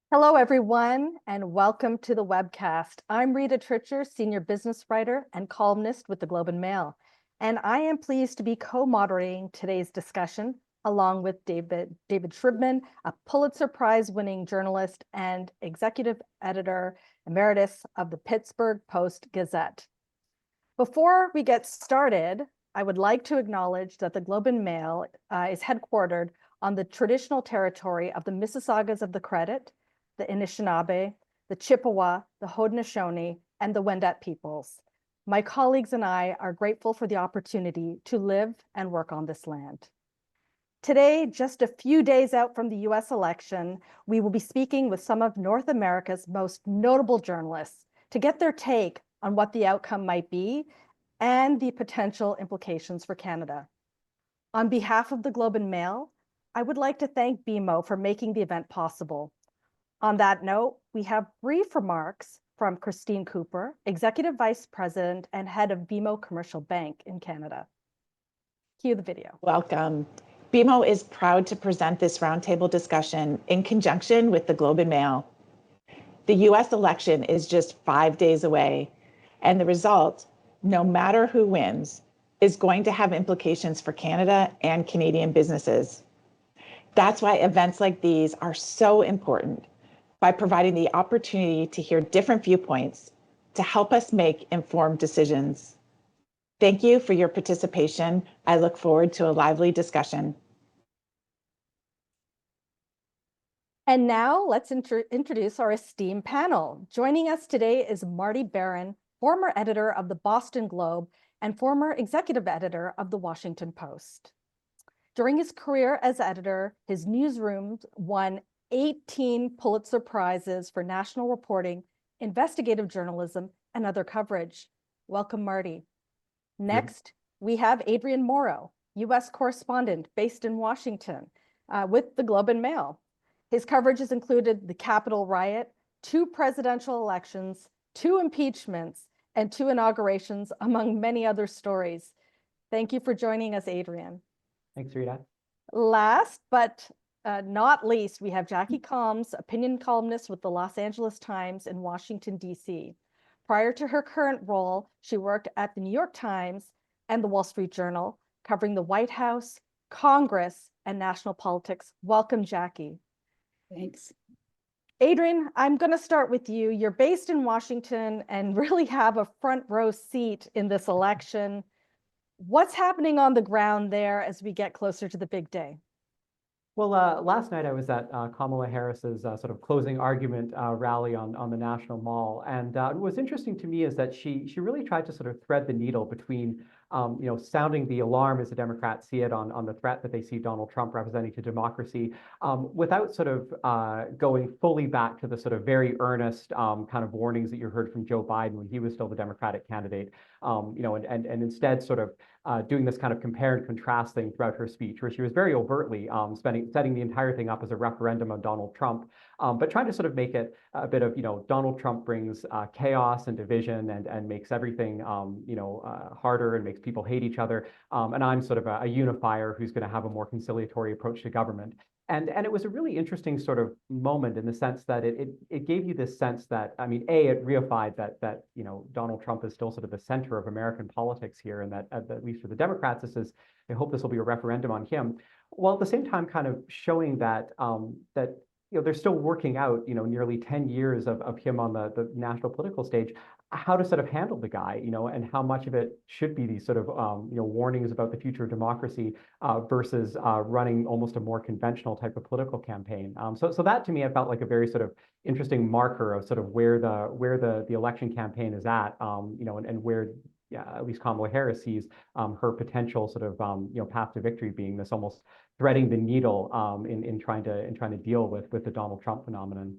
Hello, everyone, and welcome to the webcast. I'm Rita Tritcher, senior business writer and columnist with the Globe and Mail, and I am pleased to be co-moderating today's discussion along with David Shribman, a Pulitzer Prize-winning journalist and executive editor emeritus of the Pittsburgh Post-Gazette. Before we get started, I would like to acknowledge that the Globe and Mail is headquartered on the traditional territory of the Mississaugas of the Credit, the Anishinaabe, the Chippewa, the Haudenosaunee, and the Wendat peoples. My colleagues and I are grateful for the opportunity to live and work on this land. Today, just a few days out from the US election, we will be speaking with some of North America's most notable journalists to get their take on what the outcome might be and the potential implications for Canada. On behalf of the Globe and Mail, I would like to thank BMO for making the event possible. On that note, we have brief remarks from Christine Cooper, Executive Vice President and Head of BMO Commercial Bank in Canada. Cue the video. Welcome. BMO is proud to present this roundtable discussion in conjunction with the Globe and Mail. The US election is just 5 days away, and the result, no matter who wins, is going to have implications for Canada and Canadian businesses. That's why events like these are so important, by providing the opportunity to hear different viewpoints to help us make informed decisions. Thank you for your participation. I look forward to a lively discussion. And now let's introduce our esteemed panel. Joining us today is Marty Barron, former editor of the Boston Globe and former executive editor of the Washington Post. During his career as editor, his newsroom won 18 Pulitzer Prizes for national reporting, investigative journalism, and other coverage. Welcome, Marty. Next, we have Adrian Morrow, US correspondent based in Washington with the Globe and Mail. His coverage has included the Capitol riot, 2 presidential elections, 2 impeachments, and 2 inaugurations, among many other stories. Thank you for joining us, Adrian. Thanks, Rita. Last but not least, we have Jackie Calmes, opinion columnist with the Los Angeles Times in Washington, D.C. Prior to her current role, she worked at the New York Times and the Wall Street Journal, covering the White House, Congress, and national politics. Welcome, Jackie. Thanks. Adrian, I'm going to start with you. You're based in Washington and really have a front row seat in this election. What's happening on the ground there as we get closer to the big day? Well, last night I was at Kamala Harris's sort of closing argument rally on the National Mall, and what's interesting to me is that she really tried to sort of thread the needle between sounding the alarm as the Democrats see it on the threat that they see Donald Trump representing to democracy, without sort of going fully back to the sort of very earnest kind of warnings that you heard from Joe Biden when he was still the Democratic candidate, and instead sort of doing this kind of compare and contrast thing throughout her speech, where she was very overtly setting the entire thing up as a referendum on Donald Trump, but trying to sort of make it a bit of, Donald Trump brings chaos and division and makes everything, harder and makes people hate each other. And I'm sort of a unifier who's going to have a more conciliatory approach to government. And it was a really interesting sort of moment in the sense that it gave you this sense that, I mean, it reified that Donald Trump is still sort of the center of American politics here, and that at least for the Democrats, they hope this will be a referendum on him, while at the same time kind of showing that they're still working out, nearly 10 years of him on the national political stage, how to sort of handle the guy, and how much of it should be these sort of, warnings about the future of democracy versus running almost a more conventional type of political campaign. So that to me, I felt like a very sort of interesting marker of sort of where the election campaign is at, and where, at least Kamala Harris sees her potential sort of, path to victory being this almost threading the needle in trying to deal with the Donald Trump phenomenon.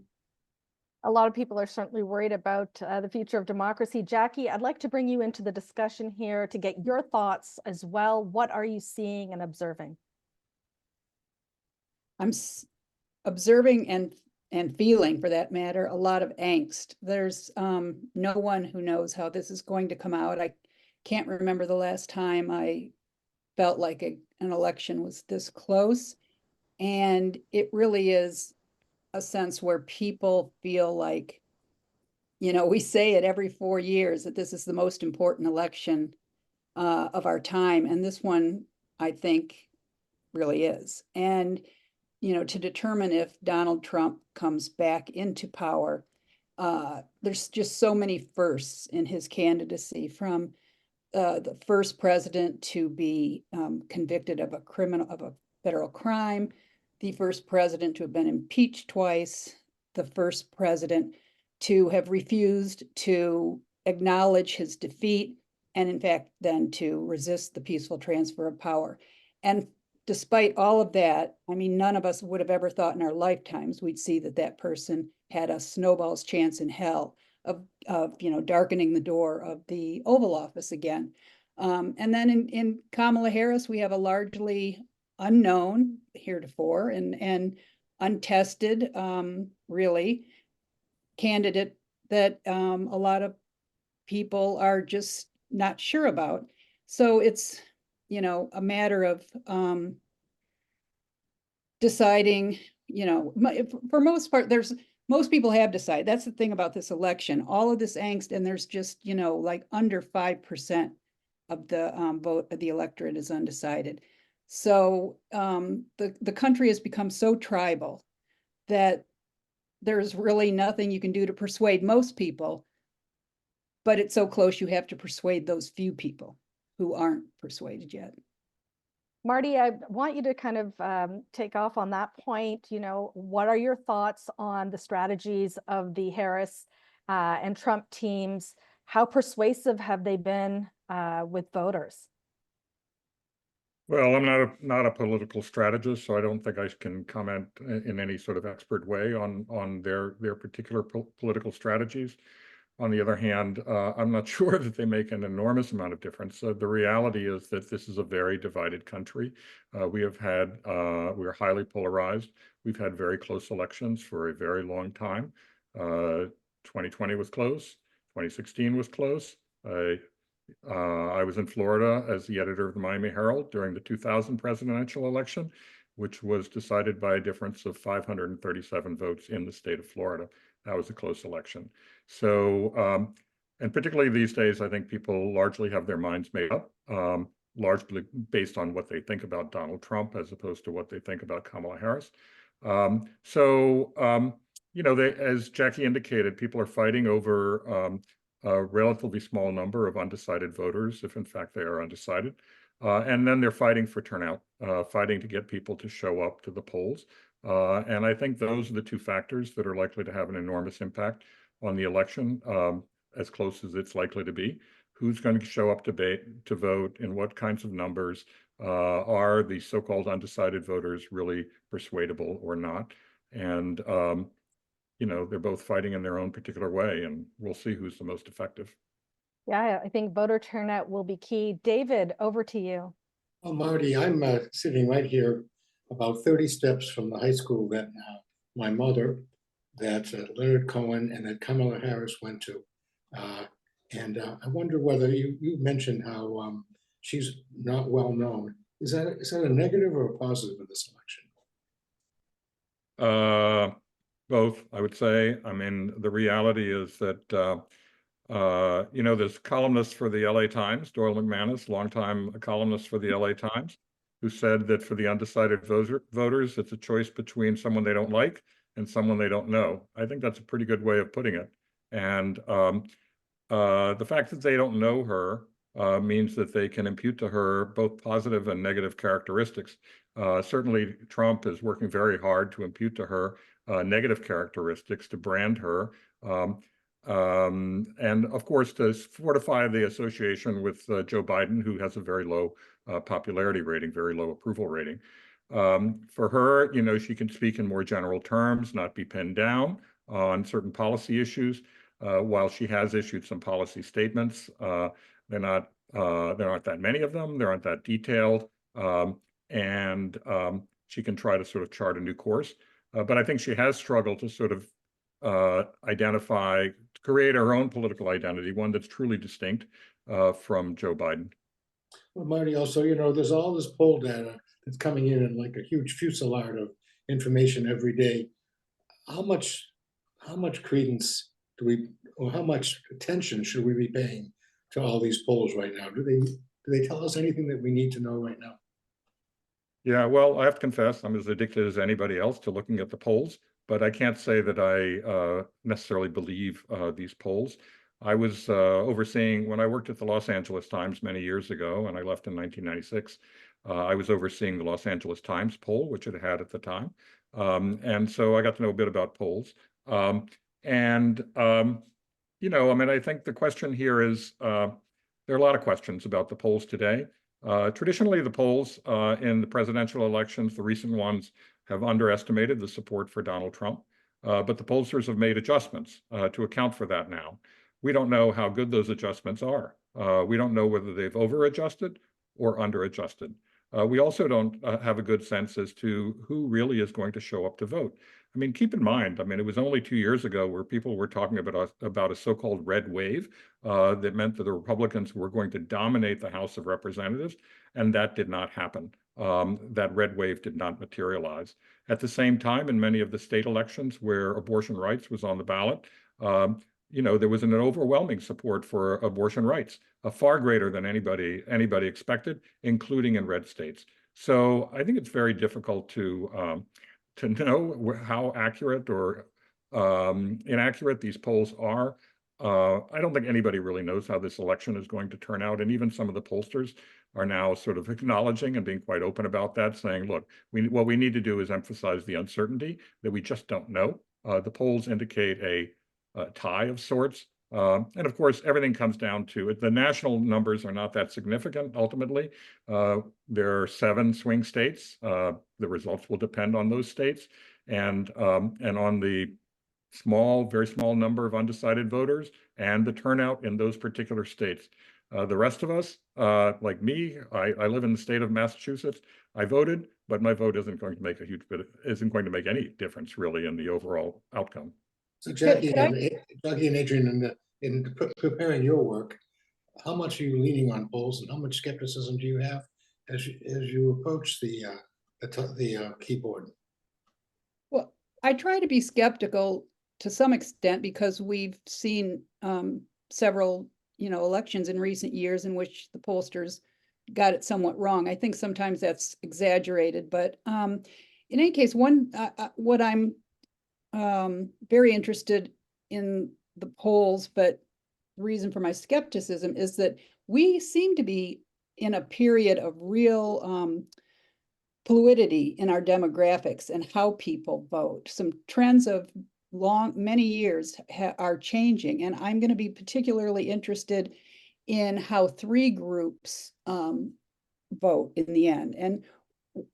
A lot of people are certainly worried about the future of democracy. Jackie, I'd like to bring you into the discussion here to get your thoughts as well. What are you seeing and observing? I'm observing and feeling, for that matter, a lot of angst. There's no one who knows how this is going to come out. I can't remember the last time I felt like an election was this close. And it really is a sense where people feel like, we say it every 4 years that this is the most important election of our time. And this one, I think, really is. And, to determine if Donald Trump comes back into power, there's just so many firsts in his candidacy, from the first president to be convicted of a federal crime, the first president to have been impeached twice, the first president to have refused to acknowledge his defeat, and in fact, then to resist the peaceful transfer of power. And despite all of that, I mean, none of us would have ever thought in our lifetimes we'd see that person had a snowball's chance in hell of darkening the door of the Oval Office again. And then in Kamala Harris, we have a largely unknown heretofore and untested, really, candidate that a lot of people are just not sure about. So it's, a matter of deciding, for most part, most people have decided. That's the thing about this election, all of this angst, and there's just, like under 5% of the vote of the electorate is undecided. So the country has become so tribal that there's really nothing you can do to persuade most people, but it's so close you have to persuade those few people who aren't persuaded yet. Marty, I want you to kind of take off on that point. What are your thoughts on the strategies of the Harris and Trump teams? How persuasive have they been with voters? Well, I'm not a political strategist, so I don't think I can comment in any sort of expert way on their particular political strategies. On the other hand, I'm not sure that they make an enormous amount of difference. The reality is that this is a very divided country. We are highly polarized. We've had very close elections for a very long time. 2020 was close. 2016 was close. I was in Florida as the editor of the Miami Herald during the 2000 presidential election, which was decided by a difference of 537 votes in the state of Florida. That was a close election. So, and particularly these days, I think people largely have their minds made up, largely based on what they think about Donald Trump as opposed to what they think about Kamala Harris. As Jackie indicated, people are fighting over a relatively small number of undecided voters, if in fact they are undecided. And then they're fighting for turnout, fighting to get people to show up to the polls. And I think those are the two factors that are likely to have an enormous impact on the election, as close as it's likely to be. Who's going to show up to vote, in what kinds of numbers? Are the so-called undecided voters really persuadable or not? And they're both fighting in their own particular way, and we'll see who's the most effective. Yeah, I think voter turnout will be key. David, over to you. Well, Marty, I'm sitting right here about 30 steps from the high school that my mother, that Leonard Cohen and that Kamala Harris went to. And I wonder whether you mentioned how she's not well known. Is that a negative or a positive in this election? Both, I would say. I mean, the reality is that, there's columnists for the LA Times, Doyle McManus, longtime columnist for the LA Times, who said that for the undecided voters, it's a choice between someone they don't like and someone they don't know. I think that's a pretty good way of putting it. And the fact that they don't know her means that they can impute to her both positive and negative characteristics. Certainly, Trump is working very hard to impute to her negative characteristics, to brand her, and of course to fortify the association with Joe Biden, who has a very low popularity rating, very low approval rating. For her, she can speak in more general terms, not be pinned down on certain policy issues. While she has issued some policy statements, there aren't that many of them. They aren't that detailed, and she can try to sort of chart a new course. But I think she has struggled to sort of create her own political identity, one that's truly distinct from Joe Biden. Well, Marty, also, there's all this poll data that's coming in like a huge fusillade of information every day. how much credence do we, or how much attention should we be paying to all these polls right now? Do they tell us anything that we need to know right now? Yeah, well, I have to confess, I'm as addicted as anybody else to looking at the polls, but I can't say that I necessarily believe these polls. I was overseeing, when I worked at the Los Angeles Times many years ago, and I left in 1996, I was overseeing the Los Angeles Times poll, which it had at the time. And so I got to know a bit about polls. And, you know, I mean, I think the question here is, there are a lot of questions about the polls today. Traditionally, the polls in the presidential elections, the recent ones, have underestimated the support for Donald Trump, but the pollsters have made adjustments to account for that now. We don't know how good those adjustments are. We don't know whether they've over-adjusted or under-adjusted. We also don't have a good sense as to who really is going to show up to vote. I mean, keep in mind, I mean, it was only 2 years ago where people were talking about a so-called red wave that meant that the Republicans were going to dominate the House of Representatives, and that did not happen. That red wave did not materialize. At the same time, in many of the state elections where abortion rights was on the ballot, you know, there was an overwhelming support for abortion rights, far greater than anybody expected, including in red states. So I think it's very difficult to know how accurate or inaccurate these polls are. I don't think anybody really knows how this election is going to turn out. And even some of the pollsters are now sort of acknowledging and being quite open about that, saying, look, what we need to do is emphasize the uncertainty that we just don't know. The polls indicate a tie of sorts. And of course, everything comes down to it. The national numbers are not that significant ultimately. There are 7 swing states. The results will depend on those states and on the very small number of undecided voters and the turnout in those particular states. The rest of us, like me, I live in the state of Massachusetts. I voted, but my vote isn't going to make isn't going to make any difference really in the overall outcome. So Jackie and Adrian, in preparing your work, how much are you leaning on polls, and how much skepticism do you have as you approach the keyboard? Well, I try to be skeptical to some extent because we've seen several, elections in recent years in which the pollsters got it somewhat wrong. I think sometimes that's exaggerated, but in any case, what I'm very interested in the polls, but the reason for my skepticism is that we seem to be in a period of real fluidity in our demographics and how people vote. Some trends of many years are changing, and I'm going to be particularly interested in how 3 groups vote in the end. And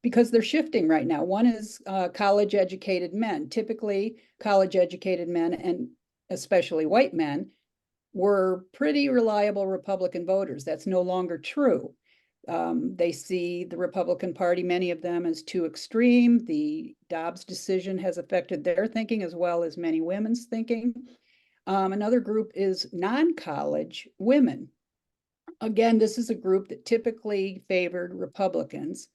because they're shifting right now. One is college-educated men. Typically, college-educated men, and especially white men, were pretty reliable Republican voters. That's no longer true. They see the Republican Party, many of them, as too extreme. The Dobbs decision has affected their thinking as well as many women's thinking. Another group is non-college women. Again, this is a group that typically favored Republicans,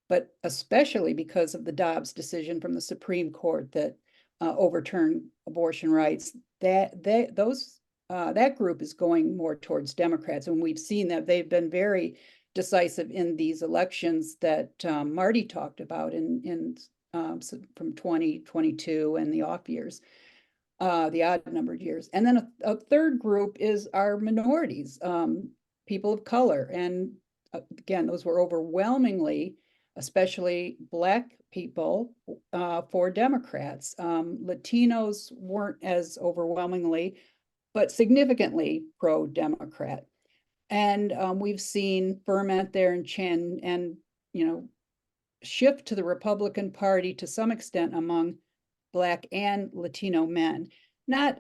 but especially because of the Dobbs decision from the Supreme Court that overturned abortion rights, that group is going more towards Democrats. And we've seen that they've been very decisive in these elections that Marty talked about from 2022 and the off years, the odd numbered years. And then a third group is our minorities, people of color. And again, those were overwhelmingly, especially Black people, for Democrats. Latinos weren't as overwhelmingly, but significantly pro-Democrat. And we've seen ferment there and shift to the Republican Party to some extent among Black and Latino men.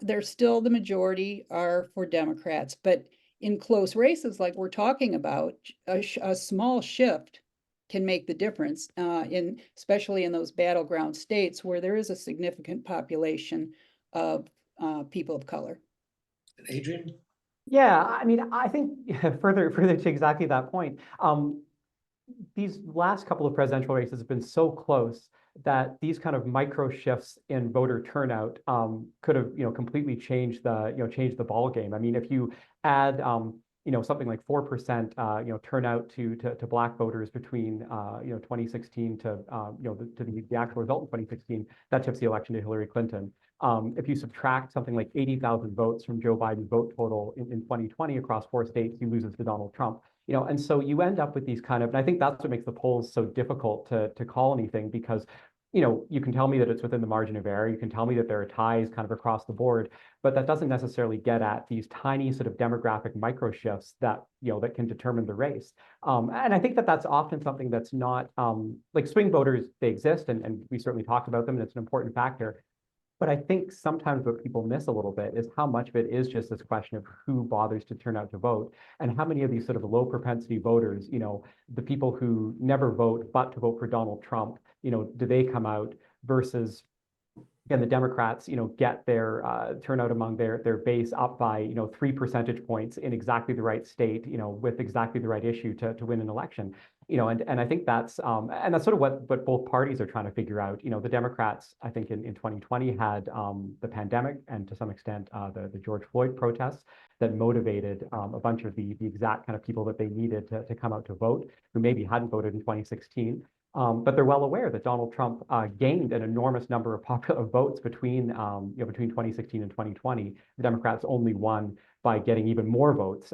They're still the majority are for Democrats, but in close races like we're talking about, a small shift can make the difference, especially in those battleground states where there is a significant population of people of color. Adrian? Yeah, I mean, I think further to exactly that point, these last couple of presidential races have been so close that these kind of micro shifts in voter turnout could have, completely changed the ball game. I mean, if you add, something like 4%, turnout to Black voters between, 2016 to, the actual result in 2016, that tips the election to Hillary Clinton. If you subtract something like 80,000 votes from Joe Biden's vote total in 2020 across 4 states, he loses to Donald Trump. And so you end up with these kind of, and I think that's what makes the polls so difficult to call anything, because you can tell me that it's within the margin of error. You can tell me that there are ties kind of across the board, but that doesn't necessarily get at these tiny sort of demographic micro shifts that, that can determine the race. And I think that that's often something that's not, like swing voters, they exist, and we certainly talked about them, and it's an important factor. But I think sometimes what people miss a little bit is how much of it is just this question of who bothers to turn out to vote, and how many of these sort of low propensity voters, the people who never vote but to vote for Donald Trump, do they come out versus, again, the Democrats, get their turnout among their base up by, 3 percentage points in exactly the right state, with exactly the right issue to win an election. And I think that's sort of what both parties are trying to figure out. The Democrats, I think in 2020 had the pandemic, and to some extent the George Floyd protests that motivated a bunch of the exact kind of people that they needed to come out to vote, who maybe hadn't voted in 2016. But they're well aware that Donald Trump gained an enormous number of popular votes between 2016 and 2020. The Democrats only won by getting even more votes,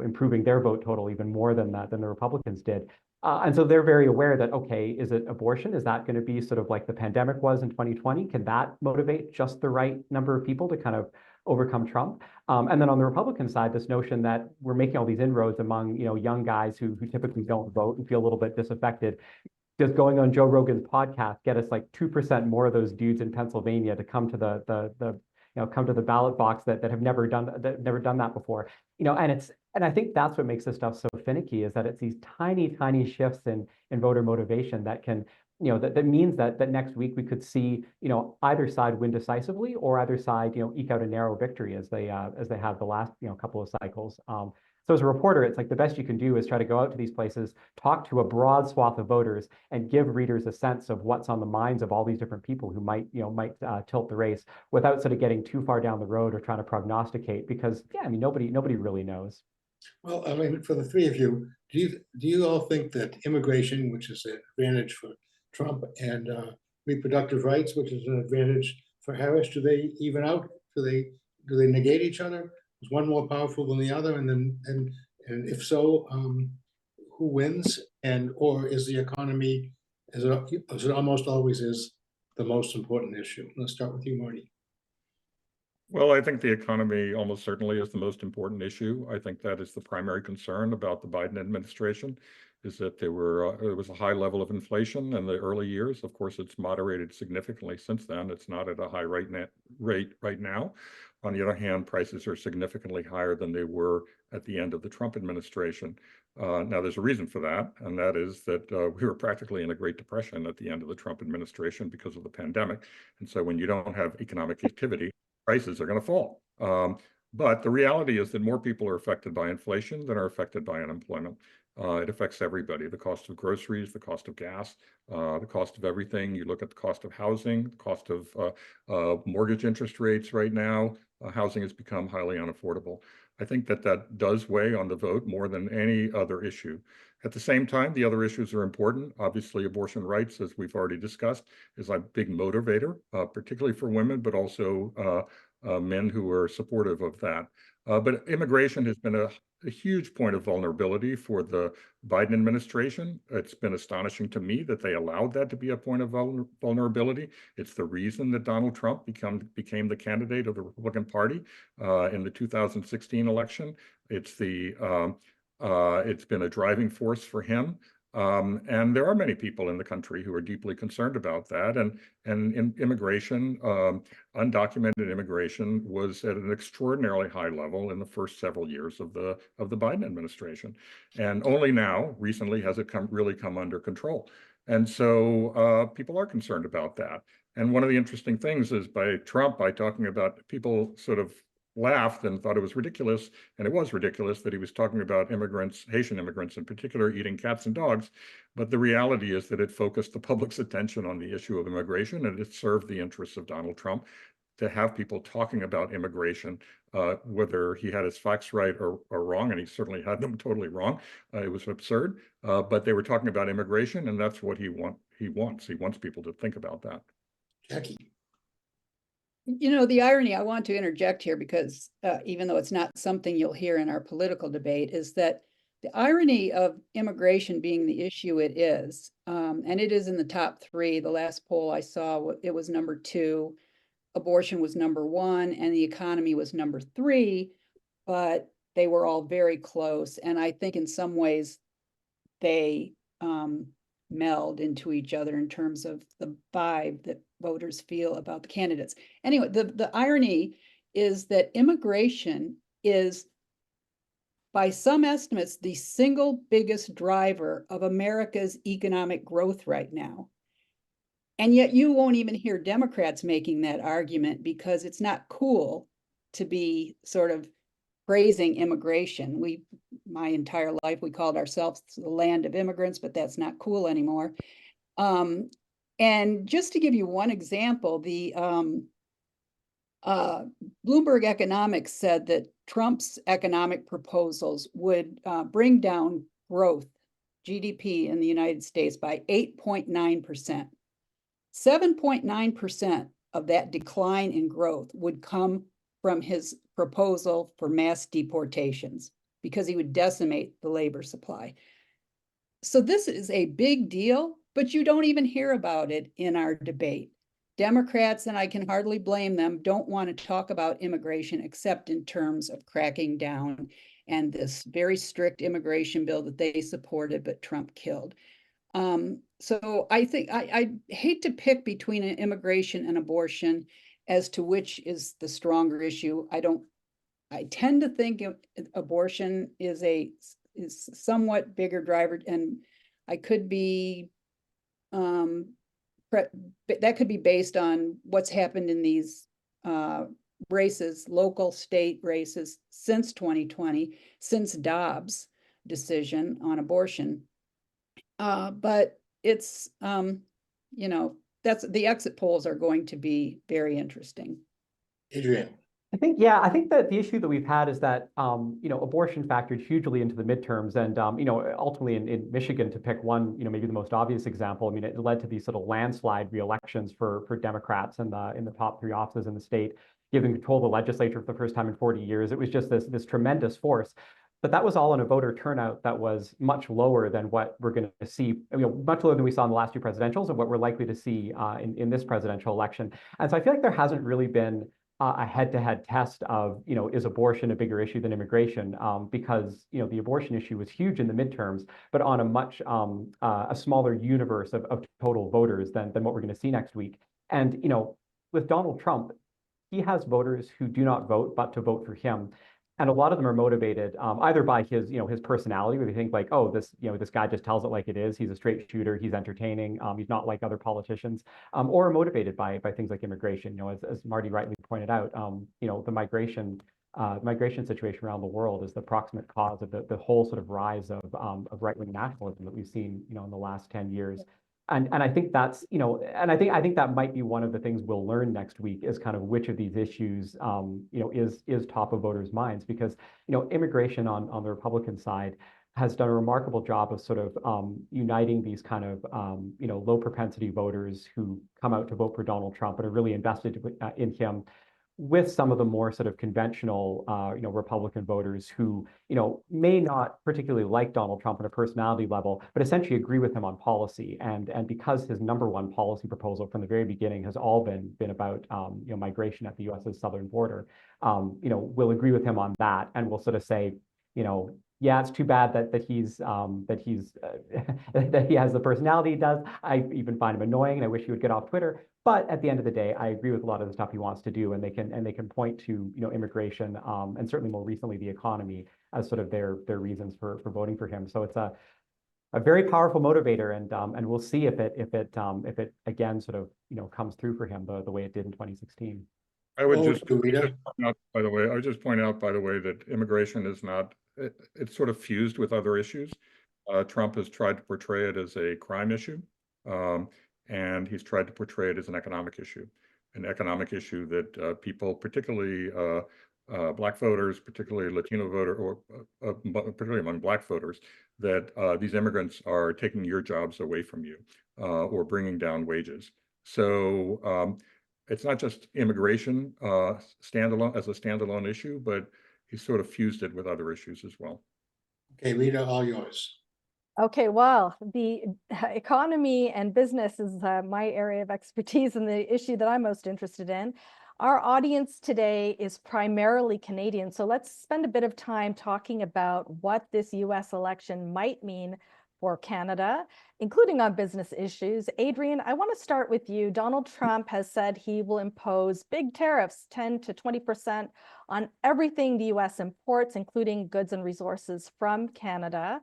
improving their vote total even more than the Republicans did. And so they're very aware that, okay, is it abortion? Is that going to be sort of like the pandemic was in 2020? Can that motivate just the right number of people to kind of overcome Trump? And then on the Republican side, this notion that we're making all these inroads among, young guys who typically don't vote and feel a little bit disaffected. Does going on Joe Rogan's podcast get us like 2% more of those dudes in Pennsylvania to come to come to the ballot box that have never done that before? And I think that's what makes this stuff so finicky, is that it's these tiny shifts in voter motivation that can, that means that next week we could see, either side win decisively, or either side, eke out a narrow victory as they have the last, couple of cycles. So as a reporter, it's like the best you can do is try to go out to these places, talk to a broad swath of voters, and give readers a sense of what's on the minds of all these different people who might tilt the race, without sort of getting too far down the road or trying to prognosticate, because nobody really knows. Well, I mean, for the three of you, do you all think that immigration, which is an advantage for Trump, and reproductive rights, which is an advantage for Harris, do they even out? Do they negate each other? Is one more powerful than the other? And if so, who wins? Or is the economy, as it almost always is, the most important issue? Let's start with you, Marty. Well, I think the economy almost certainly is the most important issue. I think that is the primary concern about the Biden administration, is that there was a high level of inflation in the early years. Of course, it's moderated significantly since then. It's not at a high rate right now. On the other hand, prices are significantly higher than they were at the end of the Trump administration. Now, there's a reason for that, and that is that we were practically in a Great Depression at the end of the Trump administration because of the pandemic. And so when you don't have economic activity, prices are going to fall. But the reality is that more people are affected by inflation than are affected by unemployment. It affects everybody: the cost of groceries, the cost of gas, the cost of everything. You look at the cost of housing, the cost of mortgage interest rates right now. Housing has become highly unaffordable. I think that does weigh on the vote more than any other issue. At the same time, the other issues are important. Obviously, abortion rights, as we've already discussed, is a big motivator, particularly for women, but also men who are supportive of that. But immigration has been a huge point of vulnerability for the Biden administration. It's been astonishing to me that they allowed that to be a point of vulnerability. It's the reason that Donald Trump became the candidate of the Republican Party in the 2016 election. It's been a driving force for him. And there are many people in the country who are deeply concerned about that. And immigration, undocumented immigration, was at an extraordinarily high level in the first several years of the Biden administration. And only now, recently, has it really come under control. And so people are concerned about that. And one of the interesting things is by talking about people sort of laughed and thought it was ridiculous, and it was ridiculous that he was talking about immigrants, Haitian immigrants in particular, eating cats and dogs. But the reality is that it focused the public's attention on the issue of immigration, and it served the interests of Donald Trump to have people talking about immigration, whether he had his facts right or wrong, and he certainly had them totally wrong. It was absurd, but they were talking about immigration, and that's what he wants. He wants people to think about that. Jackie. You know, the irony, I want to interject here because even though it's not something you'll hear in our political debate, is that the irony of immigration being the issue it is, and it is in the top three. The last poll I saw, it was number 2, abortion was number 1, and the economy was number 3, but they were all very close. And I think in some ways they meld into each other in terms of the vibe that voters feel about the candidates. Anyway, the irony is that immigration is, by some estimates, the single biggest driver of America's economic growth right now. And yet you won't even hear Democrats making that argument because it's not cool to be sort of praising immigration. My entire life, we called ourselves the land of immigrants, but that's not cool anymore. And just to give you one example, the Bloomberg Economics said that Trump's economic proposals would bring down growth, GDP in the United States by 8.9%. 7.9% of that decline in growth would come from his proposal for mass deportations because he would decimate the labor supply. So this is a big deal, but you don't even hear about it in our debate. Democrats, and I can hardly blame them, don't want to talk about immigration except in terms of cracking down and this very strict immigration bill that they supported, but Trump killed. So I think I hate to pick between immigration and abortion as to which is the stronger issue. I tend to think abortion is somewhat bigger driver, and I could be that could be based on what's happened in these races, local state races since 2020, since Dobbs' decision on abortion. But it's, you know, that's the exit polls are going to be very interesting. Adrian. I think that the issue that we've had is that, abortion factored hugely into the midterms. And, ultimately in Michigan, to pick one, maybe the most obvious example, I mean, it led to these sort of landslide re-elections for Democrats in the top 3 offices in the state, giving control of the legislature for the first time in 40 years. It was just this tremendous force. But that was all in a voter turnout that was much lower than what we're going to see, much lower than we saw in the last 2 presidentials and what we're likely to see in this presidential election. And so I feel like there hasn't really been a head-to-head test of, is abortion a bigger issue than immigration? Because, the abortion issue was huge in the midterms, but on a much a smaller universe of total voters than what we're going to see next week. And, with Donald Trump, he has voters who do not vote, but to vote for him. And a lot of them are motivated either by his, his personality, where they think like, oh, this guy just tells it like it is. He's a straight shooter. He's entertaining. He's not like other politicians, or motivated by things like immigration. As Marty rightly pointed out, the migration situation around the world is the proximate cause of the whole sort of rise of right-wing nationalism that we've seen, in the last 10 years. And I think that's, and I think that might be one of the things we'll learn next week is kind of which of these issues, is top of voters' minds, because, immigration on the Republican side has done a remarkable job of sort of uniting these kind of, low propensity voters who come out to vote for Donald Trump and are really invested in him, with some of the more sort of conventional, Republican voters who, may not particularly like Donald Trump on a personality level, but essentially agree with him on policy. And because his #1 policy proposal from the very beginning has all been about, migration at the U.S.'s southern border, will agree with him on that, and will sort of say, yeah, it's too bad that he's that he has the personality he does. I even find him annoying, and I wish he would get off Twitter. But at the end of the day, I agree with a lot of the stuff he wants to do, and they can point to immigration, and certainly more recently the economy, as sort of their reasons for voting for him. So it's a very powerful motivator, and we'll see if it again sort of comes through for him the way it did in 2016. I would Oh, just, Rita. point out, by the way, I would just point out, by the way, that immigration is not, it's sort of fused with other issues. Trump has tried to portray it as a crime issue, um, and he's tried to portray it as an economic issue that people, particularly Black voters, particularly Latino voter, or particularly among Black voters, that these immigrants are taking your jobs away from you or bringing down wages. So it's not just immigration standalone as a standalone issue, but he's sort of fused it with other issues as well. Okay, Rita, all yours. Okay, well, the economy and business is my area of expertise and the issue that I'm most interested in. Our audience today is primarily Canadian, so let's spend a bit of time talking about what this US election might mean for Canada, including on business issues. Adrian, I want to start with you. Donald Trump has said he will impose big tariffs, 10 to 20% on everything the US imports, including goods and resources from Canada.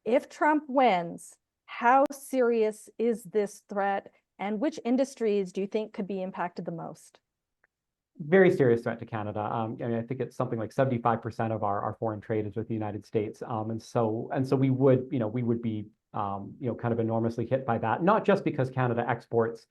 If Trump wins, how serious is this threat, and which industries do you think could be impacted the most? Very serious threat to Canada. I mean, I think it's something like 75% of our foreign trade is with the United States, and so we would be kind of enormously hit by that. Not just because Canada exports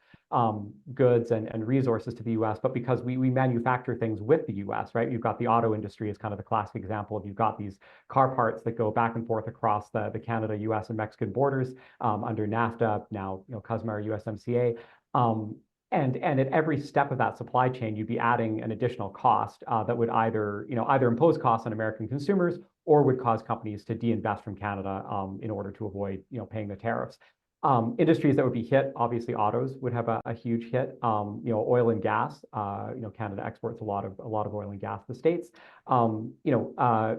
goods and resources to the U.S., but because we manufacture things with the U.S. Right? You've got the auto industry as kind of the classic example. You've got these car parts that go back and forth across the Canada, U.S., and Mexican borders under NAFTA, now CUSMA or USMCA. And at every step of that supply chain, you'd be adding an additional cost that would either impose costs on American consumers or would cause companies to de-invest from Canada in order to avoid paying the tariffs. Industries that would be hit, obviously, autos would have a huge hit. Oil and gas. Canada exports a lot of oil and gas to the States.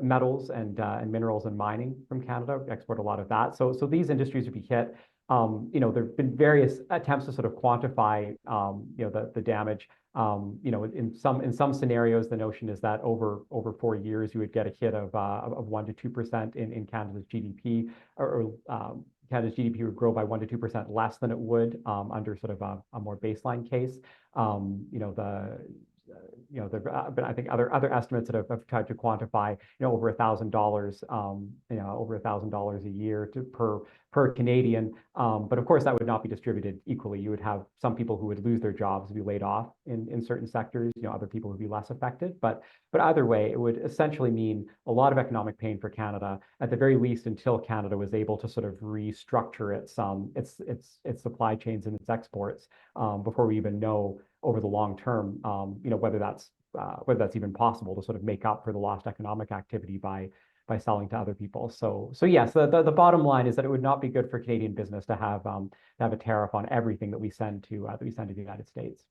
Metals and minerals and mining from Canada export a lot of that. So these industries would be hit. There have been various attempts to sort of quantify, the damage. In some scenarios, the notion is that over 4 years, you would get a hit of 1 to 2% in Canada's GDP, or Canada's GDP would grow by 1 to 2% less than it would under sort of a more baseline case. But I think other estimates that have tried to quantify, over $1,000, over $1,000 a year per Canadian. But of course, that would not be distributed equally. You would have some people who would lose their jobs, be laid off in certain sectors. Other people would be less affected. But either way, it would essentially mean a lot of economic pain for Canada, at the very least, until Canada was able to sort of restructure its supply chains and its exports before we even know over the long term, whether that's even possible to sort of make up for the lost economic activity by selling to other people. So yes, the bottom line is that it would not be good for Canadian business to have a tariff on everything that we send to the United States.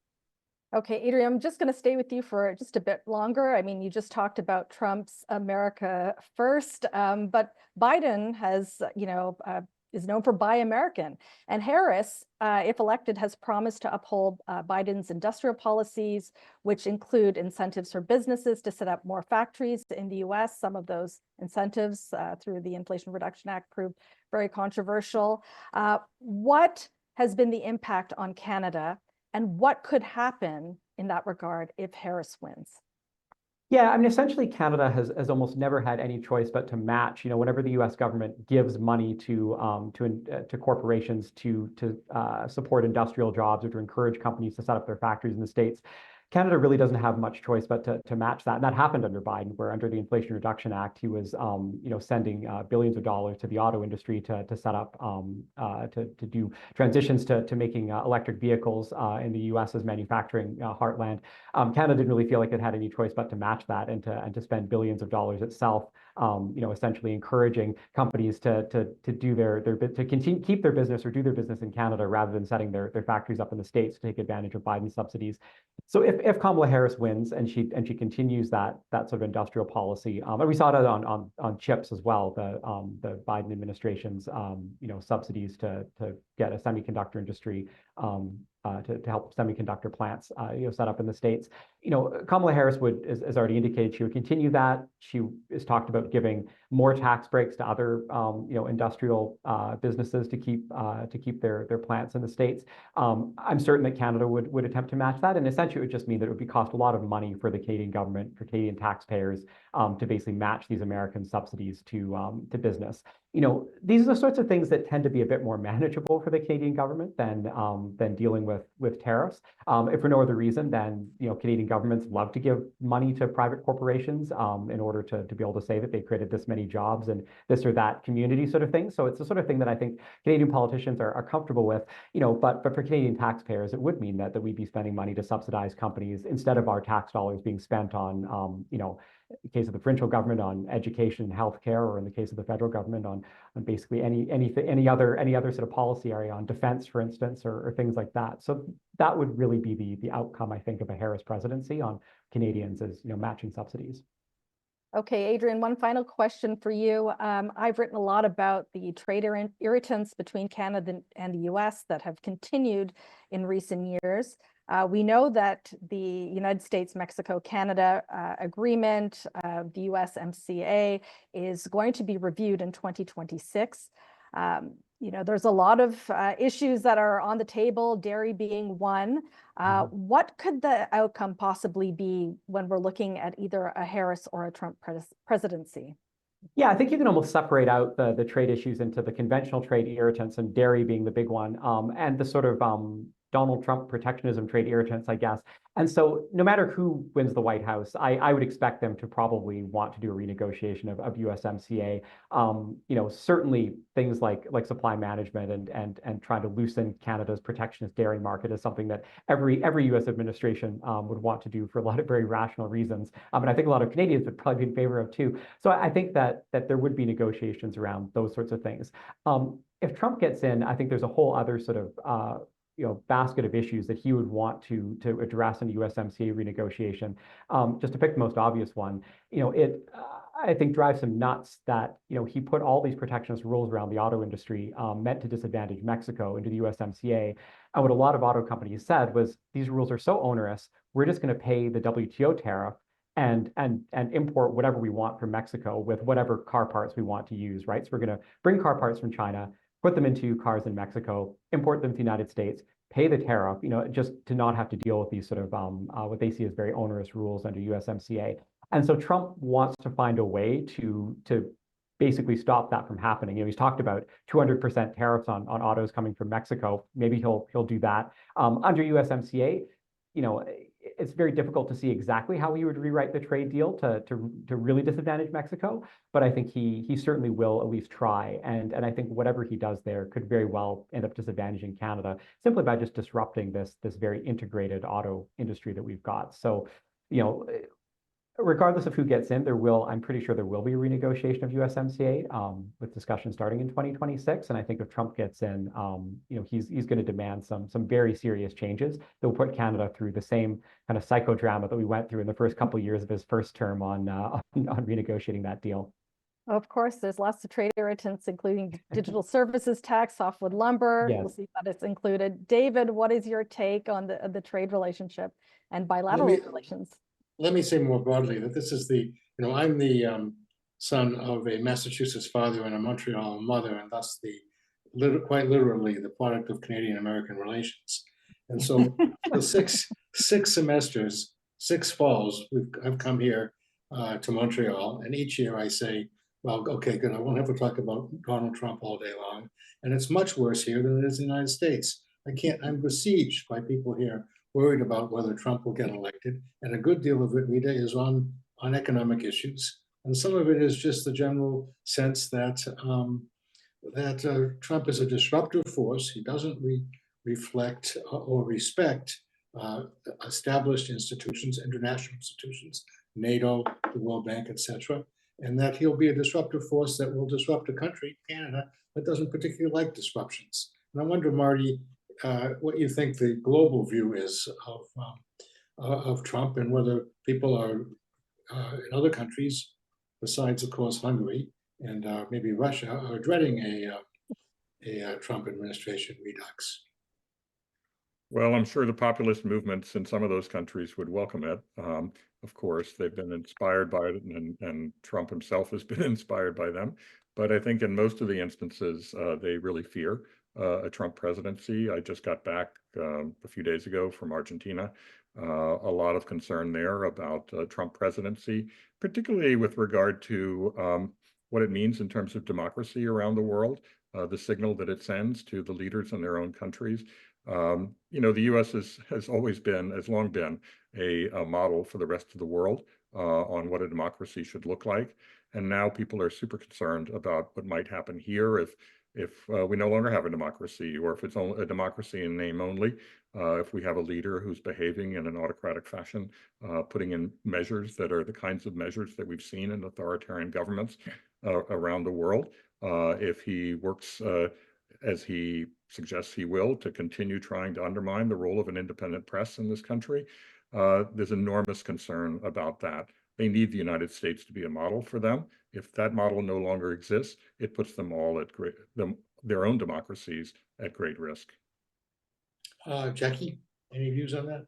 Okay, Adrian, I'm just going to stay with you for just a bit longer. I mean, you just talked about Trump's America first, but Biden has, is known for Buy American. And Harris, if elected, has promised to uphold Biden's industrial policies, which include incentives for businesses to set up more factories in the US. Some of those incentives through the Inflation Reduction Act proved very controversial. What has been the impact on Canada, and what could happen in that regard if Harris wins? Yeah, I mean, essentially, Canada has almost never had any choice but to match. Whenever the U.S. government gives money to corporations to support industrial jobs or to encourage companies to set up their factories in the States, Canada really doesn't have much choice but to match that. And that happened under Biden, where under the Inflation Reduction Act, he was sending billions of dollars to the auto industry to set up to do transitions to making electric vehicles in the U.S.'s manufacturing heartland. Canada didn't really feel like it had any choice but to match that and to spend billions of dollars itself. Essentially encouraging companies to continue keep their business or do their business in Canada rather than setting their factories up in the States to take advantage of Biden's subsidies. So if Kamala Harris wins and she continues that sort of industrial policy, and we saw that on chips as well, the Biden administration's subsidies to get a semiconductor industry to help semiconductor plants set up in the States. Kamala Harris has already indicated she would continue that. She has talked about giving more tax breaks to other industrial businesses to keep their plants in the States. I'm certain that Canada would attempt to match that, and essentially it would just mean that it would cost a lot of money for the Canadian government, for Canadian taxpayers, to basically match these American subsidies to business. These are the sorts of things that tend to be a bit more manageable for the Canadian government than dealing with tariffs. If for no other reason than Canadian governments love to give money to private corporations in order to be able to say that they created this many jobs and this or that community sort of thing. So it's the sort of thing that I think Canadian politicians are comfortable with. But for Canadian taxpayers, it would mean that we'd be spending money to subsidize companies instead of our tax dollars being spent on in the case of the provincial government on education and healthcare, or in the case of the federal government on basically any other sort of policy area on defense, for instance, or things like that. So that would really be the outcome, I think, of a Harris presidency on Canadians as matching subsidies. Okay, Adrian, one final question for you. I've written a lot about the trade irritants between Canada and the US that have continued in recent years. We know that the United States, Mexico, Canada agreement, the USMCA, is going to be reviewed in 2026. There's a lot of issues that are on the table, dairy being one. What could the outcome possibly be when we're looking at either a Harris or a Trump presidency? Yeah, I think you can almost separate out the trade issues into the conventional trade irritants, and dairy being the big one, and the sort of Donald Trump protectionism trade irritants, I guess. And so no matter who wins the White House, I would expect them to probably want to do a renegotiation of USMCA. Certainly things like supply management and trying to loosen Canada's protectionist dairy market is something that every US administration would want to do for a lot of very rational reasons. And I think a lot of Canadians would probably be in favor of too. So I think that there would be negotiations around those sorts of things. If Trump gets in, I think there's a whole other sort of basket of issues that he would want to address in USMCA renegotiation. Just to pick the most obvious one, I think drives him nuts that he put all these protectionist rules around the auto industry meant to disadvantage Mexico into the USMCA. And what a lot of auto companies said was, these rules are so onerous, we're just going to pay the WTO tariff and import whatever we want from Mexico with whatever car parts we want to use, right? So we're going to bring car parts from China, put them into cars in Mexico, import them to the United States, pay the tariff, just to not have to deal with these sort of what they see as very onerous rules under USMCA. And so Trump wants to find a way to basically stop that from happening. He's talked about 200% tariffs on autos coming from Mexico. Maybe he'll do that. Under USMCA, it's very difficult to see exactly how he would rewrite the trade deal to really disadvantage Mexico, but I think he certainly will at least try. And I think whatever he does there could very well end up disadvantaging Canada simply by just disrupting this very integrated auto industry that we've got. So, regardless of who gets in, I'm pretty sure there will be a renegotiation of USMCA with discussion starting in 2026. And I think if Trump gets in, he's going to demand some very serious changes that will put Canada through the same kind of psychodrama that we went through in the first couple of years of his first term on renegotiating that deal. Of course, there's lots of trade irritants, including digital services tax, softwood lumber. Yes. We'll see that it's included. David, what is your take on the trade relationship and bilateral relations? Let me say more broadly that this is I'm the son of a Massachusetts father and a Montreal mother, and thus quite literally the product of Canadian-American relations. And so for six semesters, 6 falls, I've come here to Montreal, and each year I say, well, okay, good, I won't have to talk about Donald Trump all day long. And it's much worse here than it is in the United States. I'm besieged by people here worried about whether Trump will get elected. And a good deal of it, Rita, is on economic issues. And some of it is just the general sense that Trump is a disruptive force. He doesn't reflect or respect established institutions, international institutions, NATO, the World Bank, etc., and that he'll be a disruptive force that will disrupt a country, Canada, that doesn't particularly like disruptions. And I wonder, Marty, what you think the global view is of Trump, and whether people are in other countries, besides, of course, Hungary and maybe Russia, are dreading a Trump administration redux? Well, I'm sure the populist movements in some of those countries would welcome it. Of course, they've been inspired by it, and Trump himself has been inspired by them. But I think in most of the instances, they really fear a Trump presidency. I just got back a few days ago from Argentina. A lot of concern there about Trump presidency, particularly with regard to what it means in terms of democracy around the world, the signal that it sends to the leaders in their own countries. The U.S. has always been, has long been a model for the rest of the world on what a democracy should look like. And now people are super concerned about what might happen here if we no longer have a democracy, or if it's only a democracy in name only. If we have a leader who's behaving in an autocratic fashion, putting in measures that are the kinds of measures that we've seen in authoritarian governments around the world. If he works as he suggests he will, to continue trying to undermine the role of an independent press in this country. There's enormous concern about that. They need the United States to be a model for them. If that model no longer exists, it puts them all at their own democracies at great risk. Jackie, any views on that?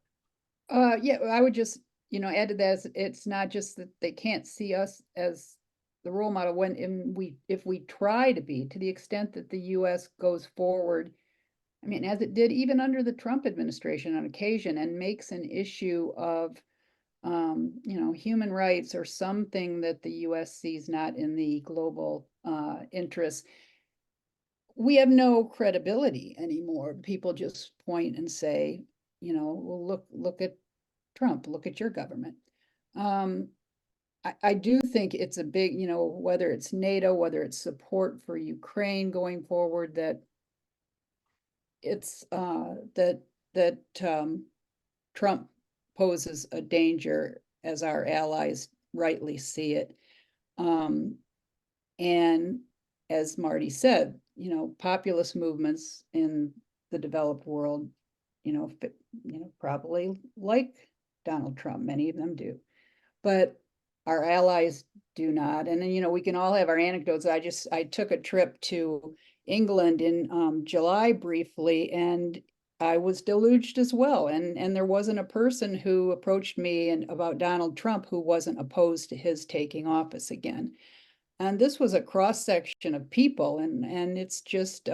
Yeah, I would just, add to that, it's not just that they can't see us as the role model if we try to be, to the extent that the US goes forward, I mean, as it did even under the Trump administration on occasion, and makes an issue of, human rights or something that the US sees not in the global interest, we have no credibility anymore. People just point and say, well, look at Trump, look at your government. I do think it's a big, whether it's NATO, whether it's support for Ukraine going forward, that it's that Trump poses a danger, as our allies rightly see it. And as Marty said, populist movements in the developed world, probably like Donald Trump, many of them do, but our allies do not. And then, we can all have our anecdotes. I took a trip to England in July briefly, and I was deluged as well. And there wasn't a person who approached me about Donald Trump who wasn't opposed to his taking office again. And this was a cross section of people, and it's just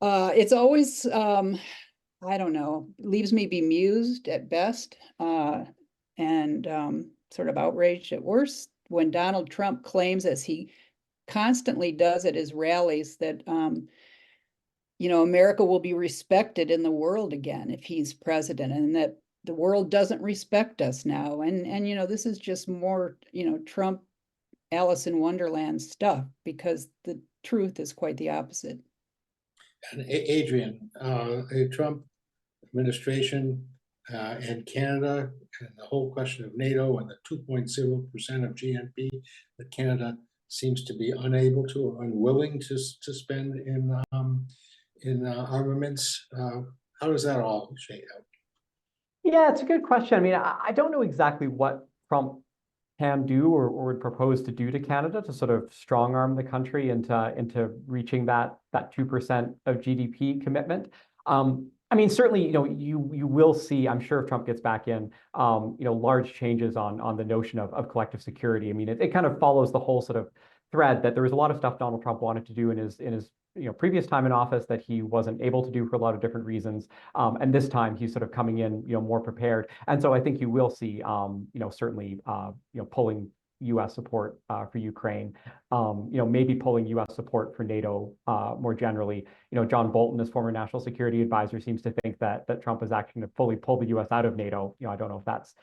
it's always I don't know, leaves me bemused at best, and sort of outraged at worst, when Donald Trump claims, as he constantly does at his rallies, that America will be respected in the world again if he's president, and that the world doesn't respect us now. And this is just more, Trump Alice in Wonderland stuff, because the truth is quite the opposite. And Adrian, a Trump administration and Canada, and the whole question of NATO and the 2.0% of GNP that Canada seems to be unable to or unwilling to spend in armaments. How does that all shake out? Yeah, it's a good question. I mean, I don't know exactly what Trump can do or would propose to do to Canada to sort of strong arm the country into reaching that 2% of GDP commitment. I mean, certainly, you will see, I'm sure if Trump gets back in, large changes on the notion of collective security. I mean, it kind of follows the whole sort of thread that there was a lot of stuff Donald Trump wanted to do in his previous time in office that he wasn't able to do for a lot of different reasons. And this time he's sort of coming in, more prepared. And so I think you will see, certainly, pulling U.S. support for Ukraine, maybe pulling U.S. support for NATO more generally. John Bolton, as former national security advisor, seems to think that Trump is actually going to fully pull the U.S. out of NATO. I don't know if that's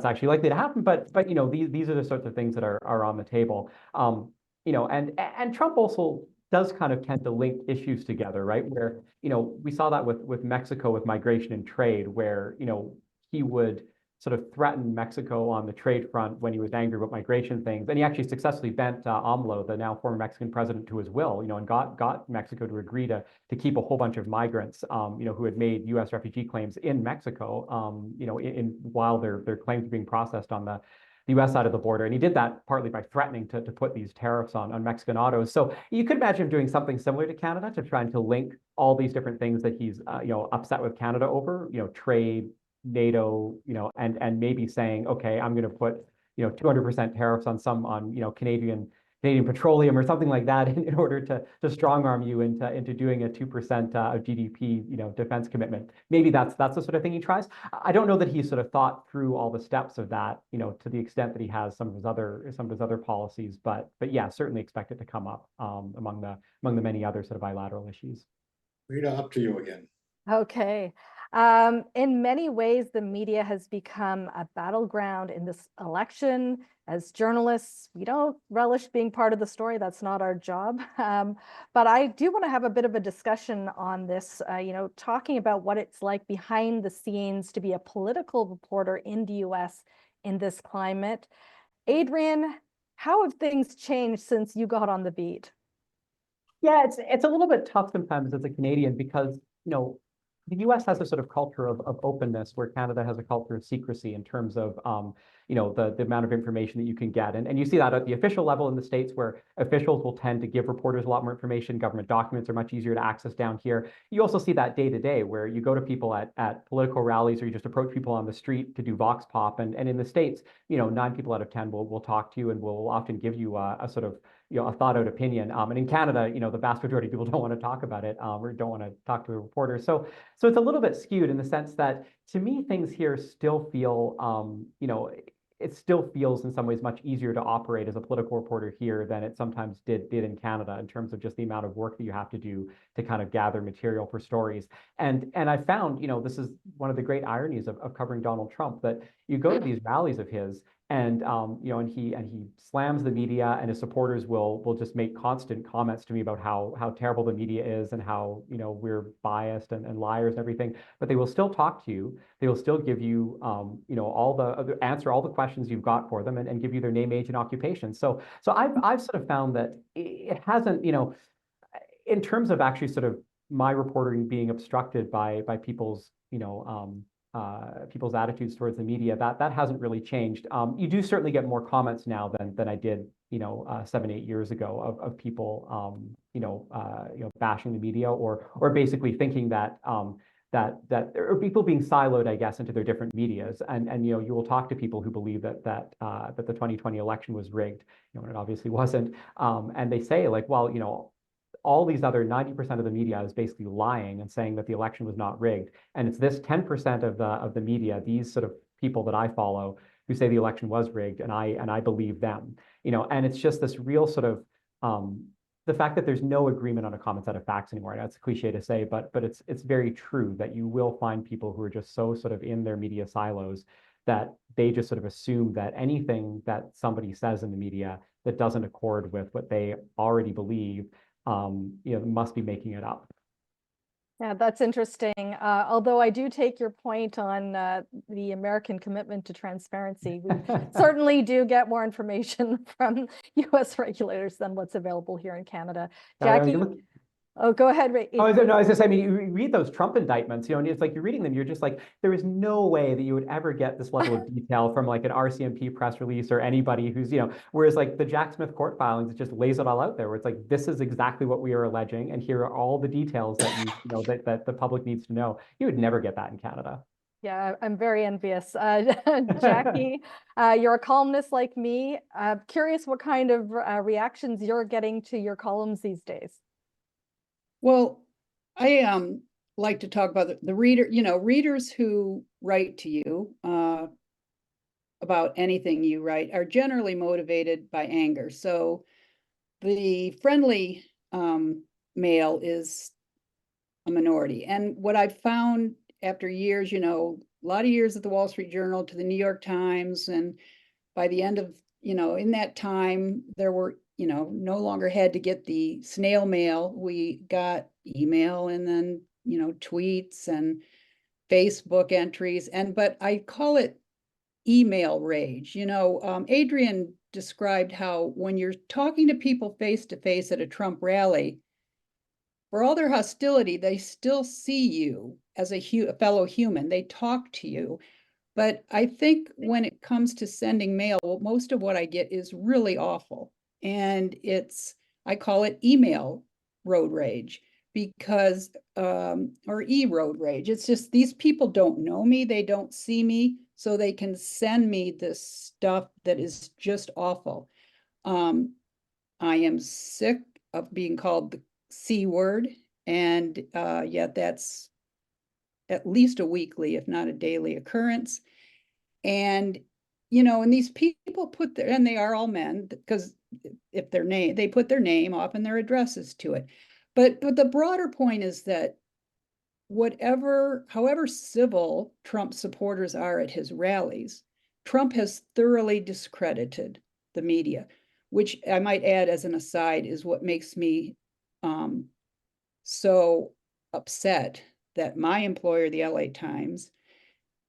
actually likely to happen, but these are the sorts of things that are on the table. And Trump also does kind of tend to link issues together, right? Where, we saw that with Mexico, with migration and trade, where, he would sort of threaten Mexico on the trade front when he was angry about migration things. And he actually successfully bent AMLO, the now former Mexican president, to his will, and got Mexico to agree to keep a whole bunch of migrants, who had made U.S. refugee claims in Mexico, while their claims were being processed on the US side of the border. And he did that partly by threatening to put these tariffs on Mexican autos. So you could imagine him doing something similar to Canada, to trying to link all these different things that he's upset with Canada over, trade, NATO, and maybe saying, okay, I'm going to put 200% tariffs on Canadian petroleum or something like that in order to strong arm you into doing a 2% of GDP defense commitment. Maybe that's the sort of thing he tries. I don't know that he's sort of thought through all the steps of that, to the extent that he has some of his other policies. But yeah, certainly expect it to come up among the many other sort of bilateral issues. Rita, up to you again. Okay. In many ways, the media has become a battleground in this election. As journalists, we don't relish being part of the story. That's not our job. But I do want to have a bit of a discussion on this, talking about what it's like behind the scenes to be a political reporter in the US in this climate. Adrian, how have things changed since you got on the beat? Yeah, it's a little bit tough sometimes as a Canadian because, the US has a sort of culture of openness where Canada has a culture of secrecy in terms of, the amount of information that you can get. And you see that at the official level in the States where officials will tend to give reporters a lot more information. Government documents are much easier to access down here. You also see that day to day where you go to people at political rallies or you just approach people on the street to do vox pop. And in the States, 9 people out of 10 will talk to you and will often give you a sort of a thought out opinion. And in Canada, the vast majority of people don't want to talk about it or don't want to talk to a reporter. So it's a little bit skewed in the sense that to me, things here still feel, it still feels in some ways much easier to operate as a political reporter here than it sometimes did in Canada in terms of just the amount of work that you have to do to kind of gather material for stories. And I found, this is one of the great ironies of covering Donald Trump, that you go to these rallies of his and and he slams the media, and his supporters will just make constant comments to me about how terrible the media is and how we're biased and liars and everything. But they will still talk to you. They will still give you answer all the questions you've got for them and give you their name, age, and occupation. So I've sort of found that it hasn't in terms of actually sort of my reporting being obstructed by people's people's attitudes towards the media, that hasn't really changed. You do certainly get more comments now than I did, 7-8 years ago of people, bashing the media or basically thinking that or people being siloed, I guess, into their different medias. And you will talk to people who believe that the 2020 election was rigged, and it obviously wasn't. And they say like, well, all these other 90% of the media is basically lying and saying that the election was not rigged. And it's this 10% of the media, these sort of people that I follow, who say the election was rigged, and I believe them. And it's just this real sort of the fact that there's no agreement on a common set of facts anymore. That's a cliche to say, but it's very true that you will find people who are just so sort of in their media silos that they just sort of assume that anything that somebody says in the media that doesn't accord with what they already believe, must be making it up. Yeah, that's interesting. Although I do take your point on the American commitment to transparency. We certainly do get more information from US regulators than what's available here in Canada. Jackie, oh, go ahead. No, I was just saying, you read those Trump indictments, and it's like you're reading them, you're just like, there is no way that you would ever get this level of detail from like an RCMP press release or anybody who's, whereas like the Jack Smith court filings, it just lays it all out there where it's like, this is exactly what we are alleging, and here are all the details that that the public needs to know. You would never get that in Canada. Yeah, I'm very envious. Jackie, you're a columnist like me. Curious what kind of reactions you're getting to your columns these days. Well, I like to talk about the reader, readers who write to you about anything you write are generally motivated by anger. So the friendly mail is a minority. And what I've found after years, a lot of years at the Wall Street Journal to the New York Times, and by the end of, in that time, there were no longer had to get the snail mail. We got email and then, tweets and Facebook entries. But I call it email rage. Adrian described how when you're talking to people face to face at a Trump rally, for all their hostility, they still see you as a fellow human. They talk to you. But I think when it comes to sending mail, well, most of what I get is really awful. And I call it email road rage because, or road rage. It's just these people don't know me, they don't see me, so they can send me this stuff that is just awful. I am sick of being called the C word, and yet that's at least a weekly, if not a daily occurrence. And, and these people and they are all men, because if they put their name, often their addresses to it. But the broader point is that however civil Trump supporters are at his rallies, Trump has thoroughly discredited the media, which I might add as an aside is what makes me so upset that my employer, the LA Times,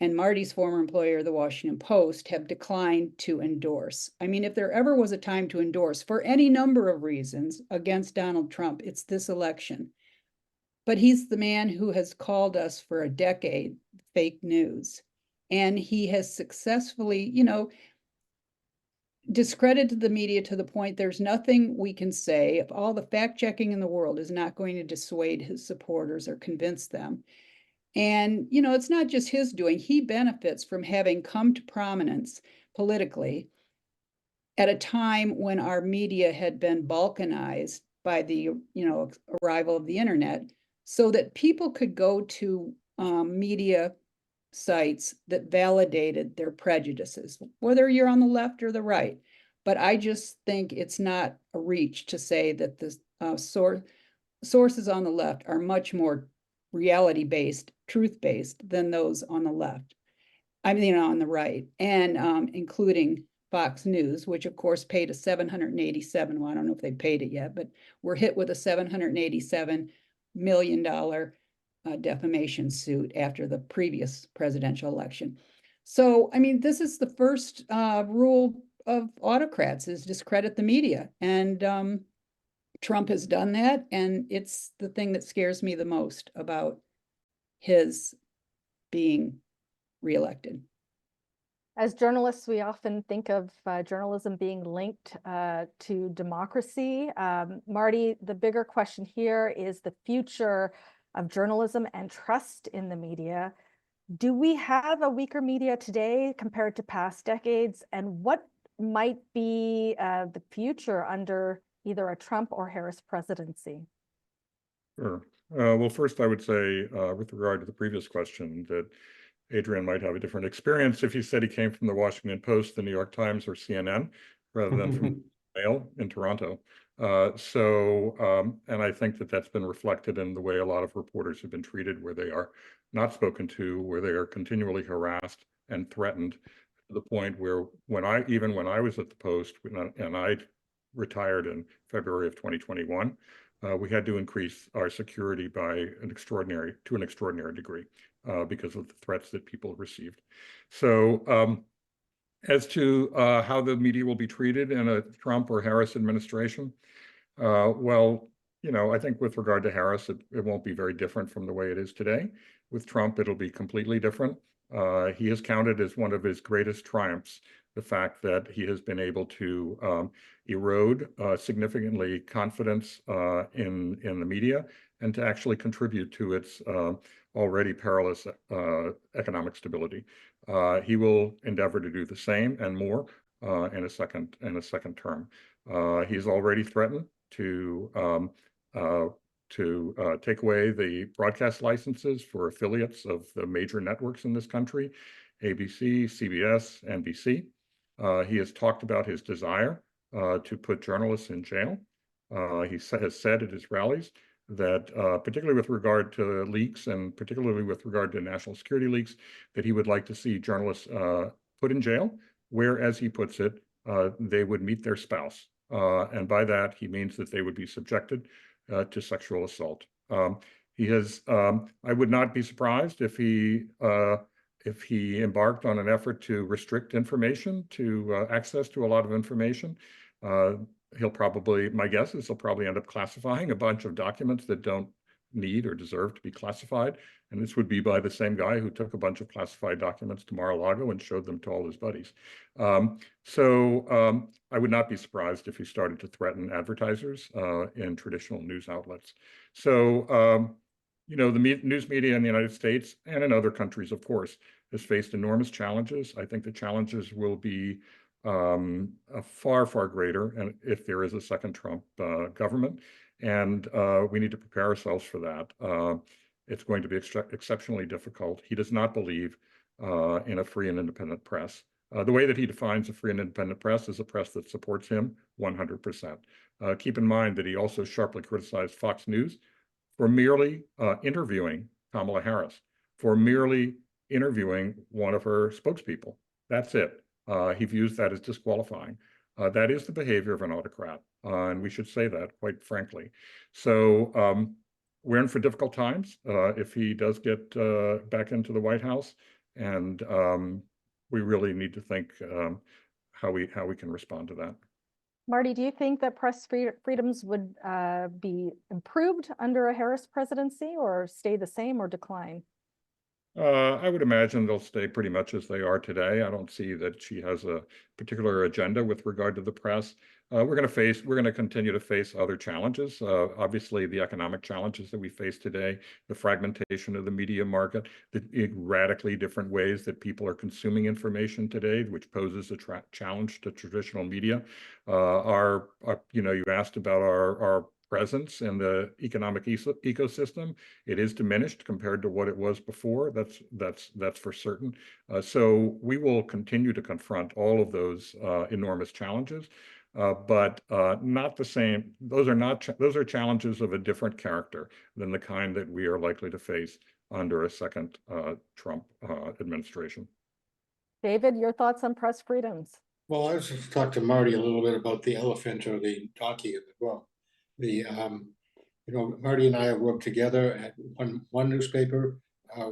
and Marty's former employer, the Washington Post, have declined to endorse. I mean, if there ever was a time to endorse for any number of reasons against Donald Trump, it's this election. But he's the man who has called us for a decade fake news. And he has successfully, discredited the media to the point there's nothing we can say. If all the fact checking in the world is not going to dissuade his supporters or convince them. And, it's not just his doing. He benefits from having come to prominence politically at a time when our media had been balkanized by the, arrival of the internet, so that people could go to media sites that validated their prejudices, whether you're on the left or the right. But I just think it's not a reach to say that the sources on the left are much more reality-based, truth-based than those on the left. I mean, on the right, and including Fox News, which of course paid a $787, well, I don't know if they paid it yet, but we're hit with a $787 million defamation suit after the previous presidential election. So, I mean, this is the first rule of autocrats, is discredit the media. And Trump has done that, and it's the thing that scares me the most about his being reelected. As journalists, we often think of journalism being linked to democracy. Marty, the bigger question here is the future of journalism and trust in the media. Do we have a weaker media today compared to past decades? And what might be the future under either a Trump or Harris presidency? Sure. Well, first, I would say, with regard to the previous question, that Adrian might have a different experience if he said he came from the Washington Post, the New York Times, or CNN, rather than from Mail in Toronto. And I think that that's been reflected in the way a lot of reporters have been treated, where they are not spoken to, where they are continually harassed and threatened, to the point where when I was at the Post, and I retired in February of 2021, we had to increase our security to an extraordinary degree because of the threats that people received. So as to how the media will be treated in a Trump or Harris administration, well, I think with regard to Harris, it won't be very different from the way it is today. With Trump, it'll be completely different. He has counted as one of his greatest triumphs the fact that he has been able to erode significantly confidence in the media, and to actually contribute to its already perilous economic stability. He will endeavor to do the same and more in a second term. He's already threatened to take away the broadcast licenses for affiliates of the major networks in this country, ABC, CBS, NBC. He has talked about his desire to put journalists in jail. He has said at his rallies that, particularly with regard to leaks, and particularly with regard to national security leaks, that he would like to see journalists put in jail, where, as he puts it, they would meet their spouse. And by that, he means that they would be subjected to sexual assault. I would not be surprised if he embarked on an effort to restrict information, to access to a lot of information. My guess is he'll probably end up classifying a bunch of documents that don't need or deserve to be classified. And this would be by the same guy who took a bunch of classified documents to Mar-a-Lago and showed them to all his buddies. I would not be surprised if he started to threaten advertisers in traditional news outlets. So, you know, the news media in the United States and in other countries, of course, has faced enormous challenges. I think the challenges will be far, far greater, and if there is a second Trump government, and we need to prepare ourselves for that. It's going to be exceptionally difficult. He does not believe in a free and independent press. The way that he defines a free and independent press is a press that supports him 100%. Keep in mind that he also sharply criticized Fox News for merely interviewing Kamala Harris, for merely interviewing one of her spokespeople. That's it. He views that as disqualifying. That is the behavior of an autocrat, and we should say that quite frankly. So we're in for difficult times if he does get back into the White House, and we really need to think how we can respond to that. Marty, do you think that press freedoms would be improved under a Harris presidency, or stay the same or decline? I would imagine they'll stay pretty much as they are today. I don't see that she has a particular agenda with regard to the press. We're going to continue to face other challenges. Obviously, the economic challenges that we face today, the fragmentation of the media market, the radically different ways that people are consuming information today, which poses a challenge to traditional media. You know, you asked about our presence in the economic ecosystem. It is diminished compared to what it was before. That's for certain. So we will continue to confront all of those enormous challenges, but not the same. Those are challenges of a different character than the kind that we are likely to face under a second Trump administration. David, your thoughts on press freedoms? Well, I was just talk to Marty a little bit about the elephant or the donkey as well. You know, Marty and I have worked together at one newspaper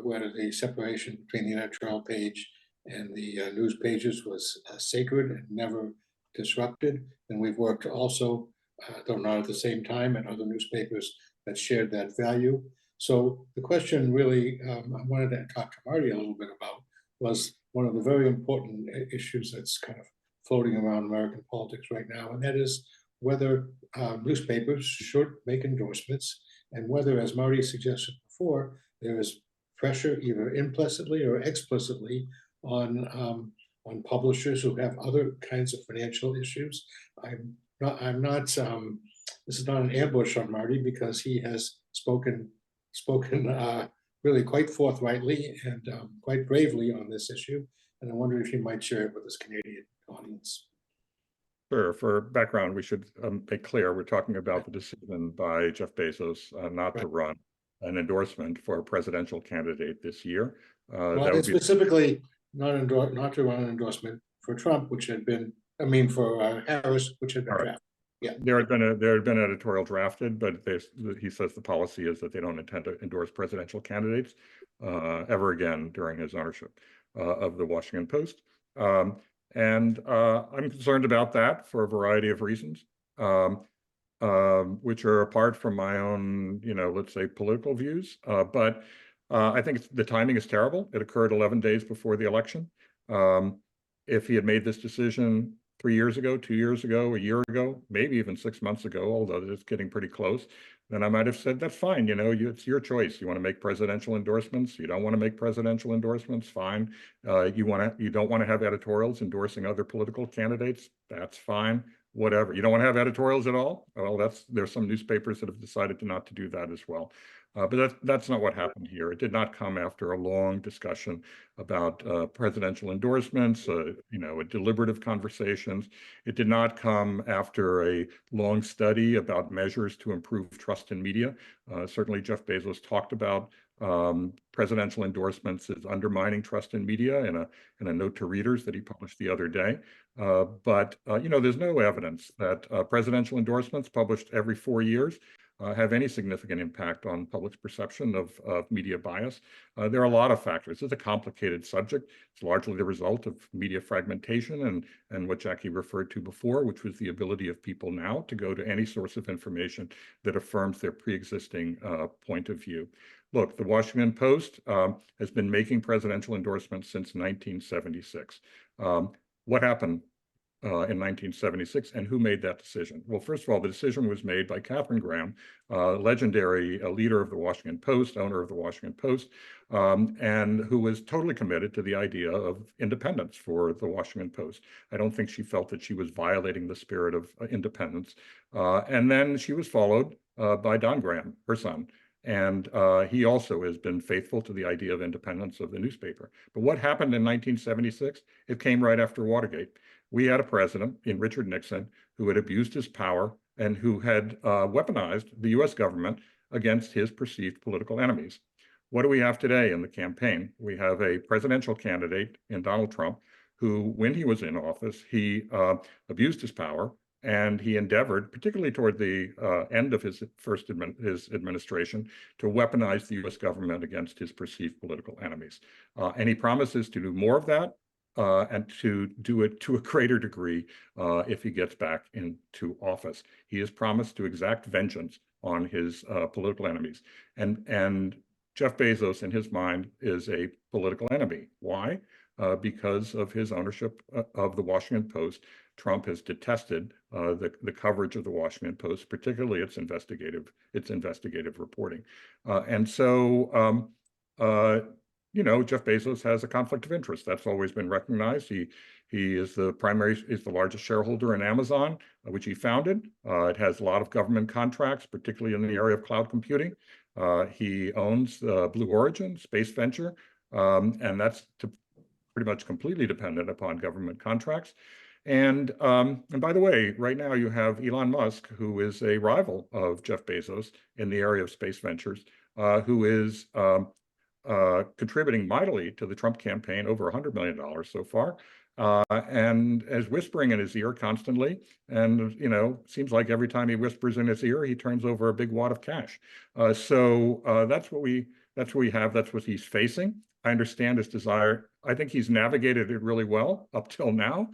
where the separation between the editorial page and the news pages was sacred and never disrupted. And we've worked also, though not at the same time, at other newspapers that shared that value. So the question really I wanted to talk to Marty a little bit about was one of the very important issues that's kind of floating around American politics right now, and that is whether newspapers should make endorsements, and whether, as Marty suggested before, there is pressure either implicitly or explicitly on publishers who have other kinds of financial issues. This is not an ambush on Marty, because he has spoken really quite forthrightly and quite bravely on this issue, and I wonder if you might share it with this Canadian audience. Sure. For background, we should make clear we're talking about the decision by Jeff Bezos not to run an endorsement for a presidential candidate this year. Well, it's specifically not to run an endorsement for Trump, which had been, for Harris, which had been drafted. Yeah, there had been an editorial drafted, but he says the policy is that they don't intend to endorse presidential candidates ever again during his ownership of the Washington Post. And I'm concerned about that for a variety of reasons, which are apart from my own, let's say, political views. But I think the timing is terrible. It occurred 11 days before the election. If he had made this decision 3 years ago, 2 years ago, a year ago, maybe even 6 months ago, although it's getting pretty close, then I might have said, that's fine. It's your choice. You want to make presidential endorsements. You don't want to make presidential endorsements. Fine. You don't want to have editorials endorsing other political candidates. That's fine. Whatever. You don't want to have editorials at all. Well, there's some newspapers that have decided not to do that as well. But that's not what happened here. It did not come after a long discussion about presidential endorsements, deliberative conversations. It did not come after a long study about measures to improve trust in media. Certainly, Jeff Bezos talked about presidential endorsements as undermining trust in media in a note to readers that he published the other day. But there's no evidence that presidential endorsements published every 4 years have any significant impact on public's perception of media bias. There are a lot of factors. It's a complicated subject. It's largely the result of media fragmentation and what Jackie referred to before, which was the ability of people now to go to any source of information that affirms their pre-existing point of view. Look, the Washington Post has been making presidential endorsements since 1976. What happened in 1976, and who made that decision? Well, first of all, the decision was made by Katharine Graham, legendary leader of the Washington Post, owner of the Washington Post, and who was totally committed to the idea of independence for the Washington Post. I don't think she felt that she was violating the spirit of independence. And then she was followed by Don Graham, her son. And he also has been faithful to the idea of independence of the newspaper. But what happened in 1976? It came right after Watergate. We had a president in Richard Nixon who had abused his power and who had weaponized the US government against his perceived political enemies. What do we have today in the campaign? We have a presidential candidate in Donald Trump who, when he was in office, he abused his power, and he endeavored, particularly toward the end of his administration, to weaponize the US government against his perceived political enemies. And he promises to do more of that, and to do it to a greater degree if he gets back into office. He has promised to exact vengeance on his political enemies. And Jeff Bezos, in his mind, is a political enemy. Why? Because of his ownership of the Washington Post. Trump has detested the coverage of the Washington Post, particularly its investigative reporting. And so Jeff Bezos has a conflict of interest. That's always been recognized. He is the largest shareholder in Amazon, which he founded. It has a lot of government contracts, particularly in the area of cloud computing. He owns Blue Origin, space venture, and that's pretty much completely dependent upon government contracts. And by the way, right now you have Elon Musk, who is a rival of Jeff Bezos in the area of space ventures, who is contributing mightily to the Trump campaign, over $100 million so far, and is whispering in his ear constantly. And, seems like every time he whispers in his ear, he turns over a big wad of cash. So that's what we have. That's what he's facing. I understand his desire. I think he's navigated it really well up till now.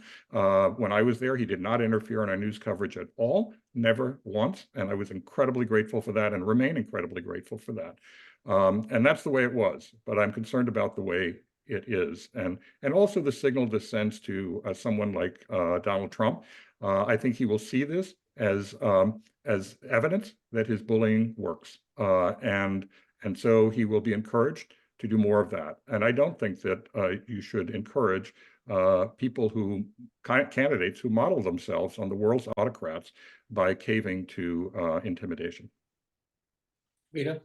When I was there, he did not interfere in our news coverage at all, never once. And I was incredibly grateful for that and remain incredibly grateful for that. And that's the way it was, but I'm concerned about the way it is. And also the signal this sends to someone like Donald Trump. I think he will see this as evidence that his bullying works. And so he will be encouraged to do more of that. And I don't think that you should encourage candidates who model themselves on the world's autocrats by caving to intimidation. Rita?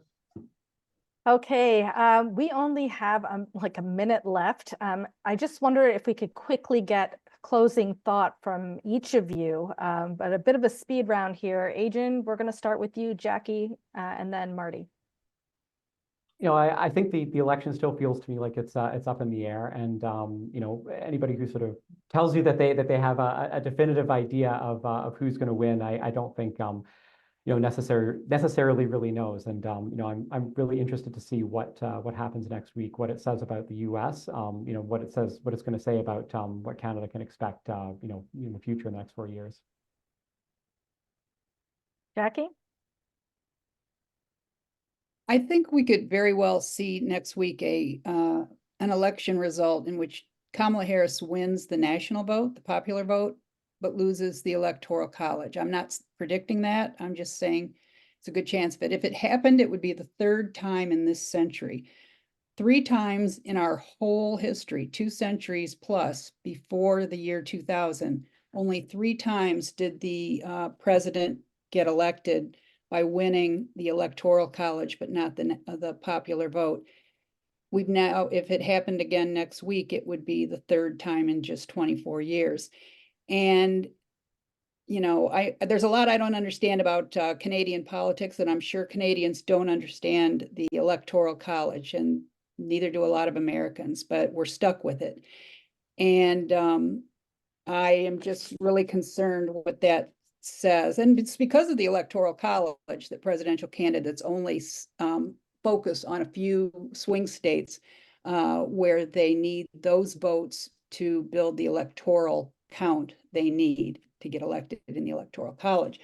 Okay, we only have like a minute left. I just wonder if we could quickly get closing thought from each of you, but a bit of a speed round here. Adrian, we're going to start with you, Jackie, and then Marty. I think the election still feels to me like it's up in the air, and anybody who sort of tells you that they have a definitive idea of who's going to win, I don't think necessarily really knows. And I'm really interested to see what happens next week, what it says about the U.S., what it's going to say about what Canada can expect in the future, in the next 4 years. Jackie? I think we could very well see next week an election result in which Kamala Harris wins the national vote, the popular vote, but loses the Electoral College. I'm not predicting that. I'm just saying it's a good chance of it. If it happened, it would be the third time in this century. 3 times in our whole history, 2 centuries plus before the year 2000, only 3 times did the president get elected by winning the Electoral College, but not the popular vote. We've now, if it happened again next week, it would be the 3rd time in just 24 years. And, there's a lot I don't understand about Canadian politics, and I'm sure Canadians don't understand the Electoral College, and neither do a lot of Americans, but we're stuck with it. And I am just really concerned what that says, and it's because of the Electoral College that presidential candidates only focus on a few swing states where they need those votes to build the electoral count they need to get elected in the Electoral College.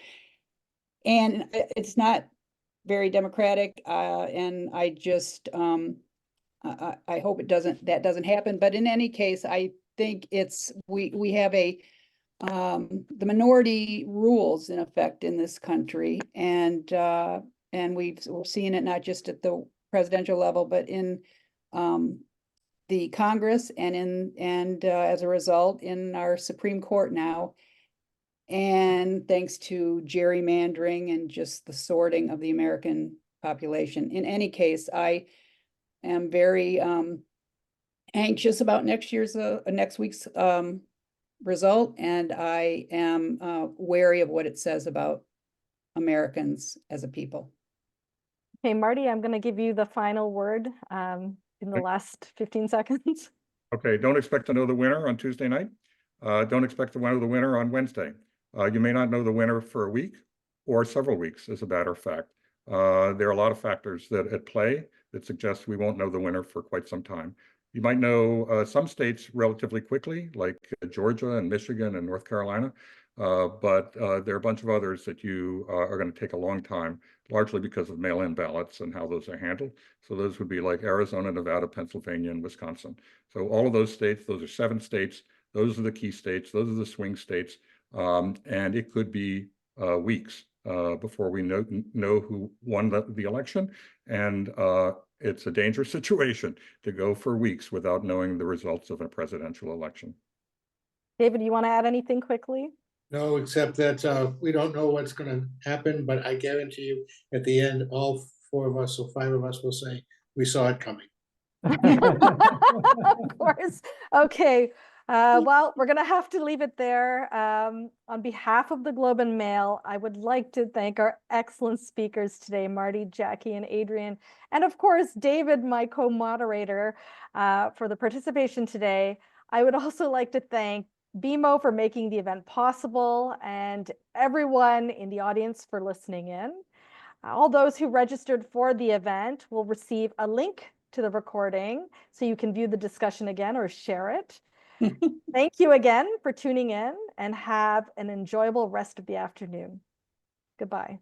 And it's not very democratic, and I just I hope that doesn't happen. But in any case, I think we have the minority rules in effect in this country, and we're seeing it not just at the presidential level, but in the Congress and as a result in our Supreme Court now. And thanks to gerrymandering and just the sorting of the American population. In any case, I am very anxious about next week's result, and I am wary of what it says about Americans as a people. Okay, Marty, I'm going to give you the final word in the last 15 seconds. Okay, don't expect to know the winner on Tuesday night. Don't expect to know the winner on Wednesday. You may not know the winner for a week or several weeks, as a matter of fact. There are a lot of factors that at play that suggest we won't know the winner for quite some time. You might know some states relatively quickly, like Georgia and Michigan and North Carolina, but there are a bunch of others that you are going to take a long time, largely because of mail-in ballots and how those are handled. So those would be like Arizona, Nevada, Pennsylvania, and Wisconsin. So all of those states, those are 7 states. Those are the key states. Those are the swing states. And it could be weeks before we know who won the election. And it's a dangerous situation to go for weeks without knowing the results of a presidential election. David, you want to add anything quickly? No, except that we don't know what's going to happen, but I guarantee you at the end, all 4 of us or 5 of us will say, we saw it coming. Of course. Okay. Well, we're going to have to leave it there. On behalf of the Globe and Mail, I would like to thank our excellent speakers today, Marty, Jackie, and Adrian, and of course, David, my co-moderator, for the participation today. I would also like to thank BMO for making the event possible and everyone in the audience for listening in. All those who registered for the event will receive a link to the recording so you can view the discussion again or share it. Thank you again for tuning in, and have an enjoyable rest of the afternoon. Goodbye.